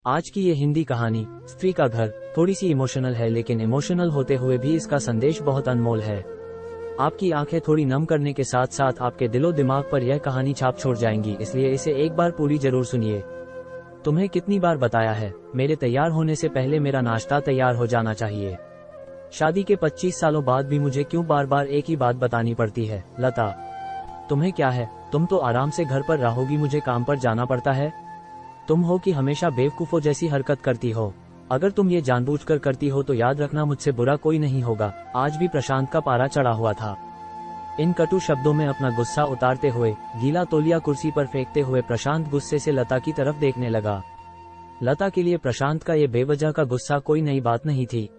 आज की ये हिंदी कहानी स्त्री का घर थोड़ी सी इमोशनल है, लेकिन इमोशनल होते हुए भी इसका संदेश बहुत अनमोल है। आपकी आंखें थोड़ी नम करने के साथ साथ आपके दिलो दिमाग पर यह कहानी छाप छोड़ जाएंगी, इसलिए इसे एक बार पूरी जरूर सुनिए। तुम्हें कितनी बार बताया है, मेरे तैयार होने से पहले मेरा नाश्ता तैयार हो जाना चाहिए। शादी के 25 सालों बाद भी मुझे क्यों बार बार एक ही बात बतानी पड़ती है। लता, तुम्हें क्या है, तुम तो आराम से घर पर रहोगी, मुझे काम पर जाना पड़ता है। तुम हो कि हमेशा बेवकूफों जैसी हरकत करती हो। अगर तुम ये जानबूझकर करती हो तो याद रखना, मुझसे बुरा कोई नहीं होगा। आज भी प्रशांत का पारा चढ़ा हुआ था। इन कटु शब्दों में अपना गुस्सा उतारते हुए, गीला तौलिया कुर्सी पर फेंकते हुए प्रशांत गुस्से से लता की तरफ देखने लगा। लता के लिए प्रशांत का ये बेवजह का गुस्सा कोई नई बात नहीं थी।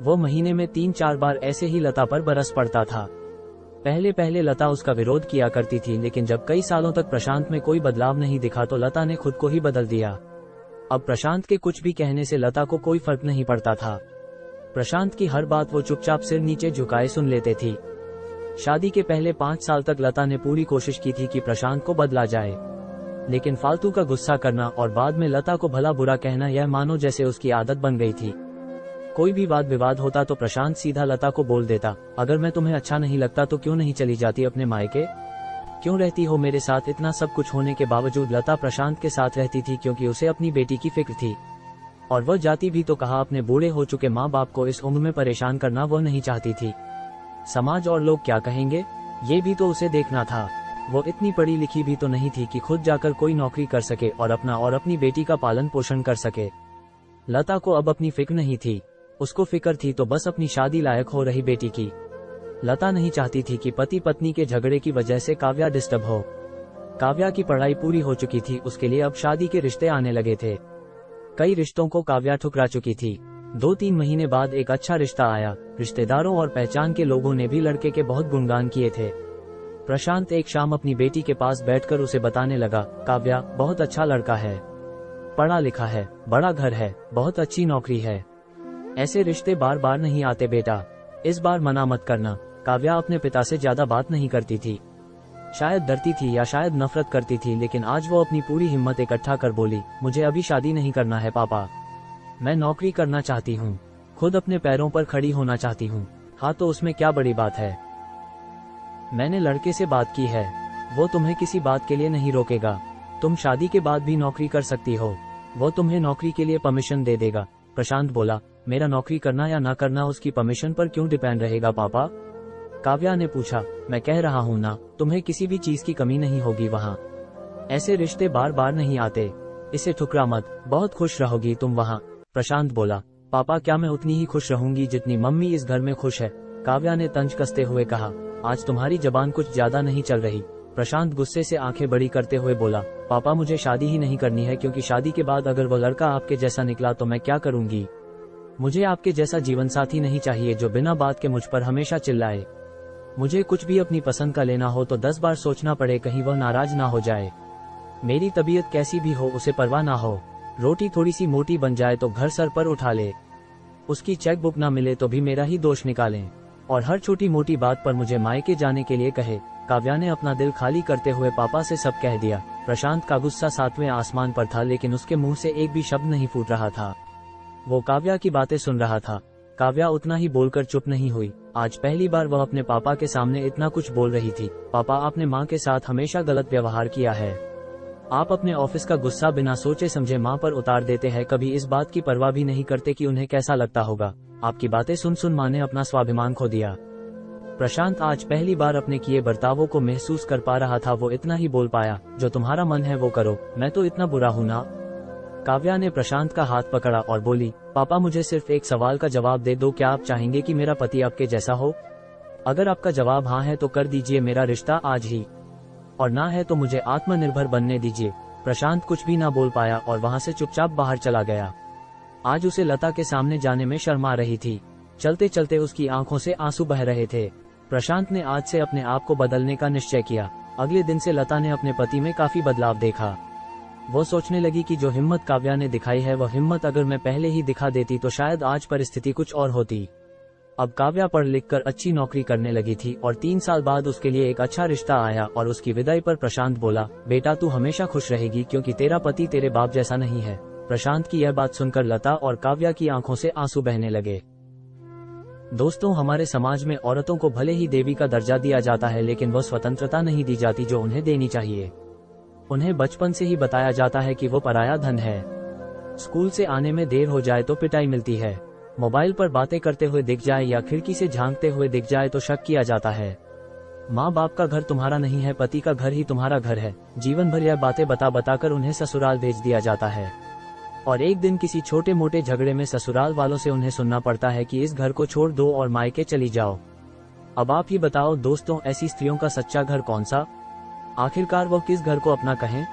वो महीने में 3-4 बार ऐसे ही लता पर बरस पड़ता था। पहले पहले लता उसका विरोध किया करती थी, लेकिन जब कई सालों तक प्रशांत में कोई बदलाव नहीं दिखा तो लता ने खुद को ही बदल दिया। अब प्रशांत के कुछ भी कहने से लता को कोई फर्क नहीं पड़ता था। प्रशांत की हर बात वो चुपचाप सिर नीचे झुकाए सुन लेते थी। शादी के पहले 5 साल तक लता ने पूरी कोशिश की थी कि प्रशांत को बदला जाए, लेकिन फालतू का गुस्सा करना और बाद में लता को भला बुरा कहना, यह मानो जैसे उसकी आदत बन गई थी। कोई भी वाद विवाद होता तो प्रशांत सीधा लता को बोल देता, अगर मैं तुम्हें अच्छा नहीं लगता तो क्यों नहीं चली जाती अपने मायके, क्यों रहती हो मेरे साथ। इतना सब कुछ होने के बावजूद लता प्रशांत के साथ रहती थी, क्योंकि उसे अपनी बेटी की फिक्र थी। और वह जाती भी तो कहा, अपने बूढ़े हो चुके माँ बाप को इस उम्र में परेशान करना वह नहीं चाहती थी। समाज और लोग क्या कहेंगे, ये भी तो उसे देखना था। वो इतनी पढ़ी लिखी भी तो नहीं थी कि खुद जाकर कोई नौकरी कर सके और अपना और अपनी बेटी का पालन पोषण कर सके। लता को अब अपनी फिक्र नहीं थी, उसको फिक्र थी तो बस अपनी शादी लायक हो रही बेटी की। लता नहीं चाहती थी कि पति पत्नी के झगड़े की वजह से काव्या डिस्टर्ब हो। काव्या की पढ़ाई पूरी हो चुकी थी, उसके लिए अब शादी के रिश्ते आने लगे थे। कई रिश्तों को काव्या ठुकरा चुकी थी। 2-3 महीने बाद एक अच्छा रिश्ता आया। रिश्तेदारों और पहचान के लोगों ने भी लड़के के बहुत गुणगान किए थे। प्रशांत एक शाम अपनी बेटी के पास बैठकर उसे बताने लगा, काव्या बहुत अच्छा लड़का है, पढ़ा लिखा है, बड़ा घर है, बहुत अच्छी नौकरी है। ऐसे रिश्ते बार बार नहीं आते बेटा, इस बार मना मत करना। काव्या अपने पिता से ज्यादा बात नहीं करती थी। शायद डरती थी या शायद नफरत करती थी, लेकिन आज वो अपनी पूरी हिम्मत इकट्ठा कर बोली, मुझे अभी शादी नहीं करना है पापा, मैं नौकरी करना चाहती हूँ, खुद अपने पैरों पर खड़ी होना चाहती हूँ। हाँ तो उसमें क्या बड़ी बात है, मैंने लड़के से बात की है, वो तुम्हें किसी बात के लिए नहीं रोकेगा। तुम शादी के बाद भी नौकरी कर सकती हो, वो तुम्हें नौकरी के लिए परमिशन दे देगा। प्रशांत बोला, मेरा नौकरी करना या ना करना उसकी परमिशन पर क्यों डिपेंड रहेगा पापा। काव्या ने पूछा, मैं कह रहा हूँ ना, तुम्हें किसी भी चीज की कमी नहीं होगी वहाँ। ऐसे रिश्ते बार बार नहीं आते, इसे ठुकरा मत, बहुत खुश रहोगी तुम वहाँ। प्रशांत बोला, पापा क्या मैं उतनी ही खुश रहूंगी जितनी मम्मी इस घर में खुश है। काव्या ने तंज कसते हुए कहा, आज तुम्हारी जबान कुछ ज्यादा नहीं चल रही। प्रशांत गुस्से से आंखें बड़ी करते हुए बोला, पापा मुझे शादी ही नहीं करनी है, क्योंकि शादी के बाद अगर वो लड़का आपके जैसा निकला तो मैं क्या करूंगी। मुझे आपके जैसा जीवन साथी नहीं चाहिए जो बिना बात के मुझ पर हमेशा चिल्लाए। मुझे कुछ भी अपनी पसंद का लेना हो तो 10 बार सोचना पड़े, कहीं वह नाराज ना हो जाए। मेरी तबीयत कैसी भी हो उसे परवाह ना हो। रोटी थोड़ी सी मोटी बन जाए तो घर सर पर उठा ले, उसकी चेक बुक ना मिले तो भी मेरा ही दोष निकालें, और हर छोटी मोटी बात पर मुझे मायके जाने के लिए कहे। काव्या ने अपना दिल खाली करते हुए पापा से सब कह दिया। प्रशांत का गुस्सा 7वें आसमान पर था, लेकिन उसके मुंह से एक भी शब्द नहीं फूट रहा था। वो काव्या की बातें सुन रहा था। काव्या उतना ही बोलकर चुप नहीं हुई। आज पहली बार वह अपने पापा के सामने इतना कुछ बोल रही थी। पापा, आपने माँ के साथ हमेशा गलत व्यवहार किया है। आप अपने ऑफिस का गुस्सा बिना सोचे समझे माँ पर उतार देते हैं, कभी इस बात की परवाह भी नहीं करते कि उन्हें कैसा लगता होगा। आपकी बातें सुन सुन माँ ने अपना स्वाभिमान खो दिया। प्रशांत आज पहली बार अपने किए बर्तावों को महसूस कर पा रहा था। वो इतना ही बोल पाया, जो तुम्हारा मन है वो करो, मैं तो इतना बुरा हूँ ना। काव्या ने प्रशांत का हाथ पकड़ा और बोली, पापा मुझे सिर्फ एक सवाल का जवाब दे दो, क्या आप चाहेंगे कि मेरा पति आपके जैसा हो? अगर आपका जवाब हाँ है तो कर दीजिए मेरा रिश्ता आज ही, और ना है तो मुझे आत्मनिर्भर बनने दीजिए। प्रशांत कुछ भी ना बोल पाया और वहाँ से चुपचाप बाहर चला गया। आज उसे लता के सामने जाने में शर्म आ रही थी। चलते चलते उसकी आंखों से आंसू बह रहे थे। प्रशांत ने आज से अपने आप को बदलने का निश्चय किया। अगले दिन से लता ने अपने पति में काफी बदलाव देखा। वो सोचने लगी कि जो हिम्मत काव्या ने दिखाई है वह हिम्मत अगर मैं पहले ही दिखा देती तो शायद आज परिस्थिति कुछ और होती। अब काव्या पढ़ लिख कर अच्छी नौकरी करने लगी थी और 3 साल बाद उसके लिए एक अच्छा रिश्ता आया और उसकी विदाई पर प्रशांत बोला, बेटा तू हमेशा खुश रहेगी क्योंकि तेरा पति तेरे बाप जैसा नहीं है। प्रशांत की यह बात सुनकर लता और काव्या की आंखों से आंसू बहने लगे। दोस्तों, हमारे समाज में औरतों को भले ही देवी का दर्जा दिया जाता है, लेकिन वह स्वतंत्रता नहीं दी जाती जो उन्हें देनी चाहिए। उन्हें बचपन से ही बताया जाता है कि वो पराया धन है। स्कूल से आने में देर हो जाए तो पिटाई मिलती है। मोबाइल पर बातें करते हुए दिख जाए या खिड़की से झांकते हुए दिख जाए तो शक किया जाता है। माँ बाप का घर तुम्हारा नहीं है, पति का घर ही तुम्हारा घर है। जीवन भर यह बातें बता बताकर उन्हें ससुराल भेज दिया जाता है और एक दिन किसी छोटे मोटे झगड़े में ससुराल वालों से उन्हें सुनना पड़ता है कि इस घर को छोड़ दो और मायके चली जाओ। अब आप ही बताओ दोस्तों, ऐसी स्त्रियों का सच्चा घर कौन सा? आखिरकार वो किस घर को अपना कहें?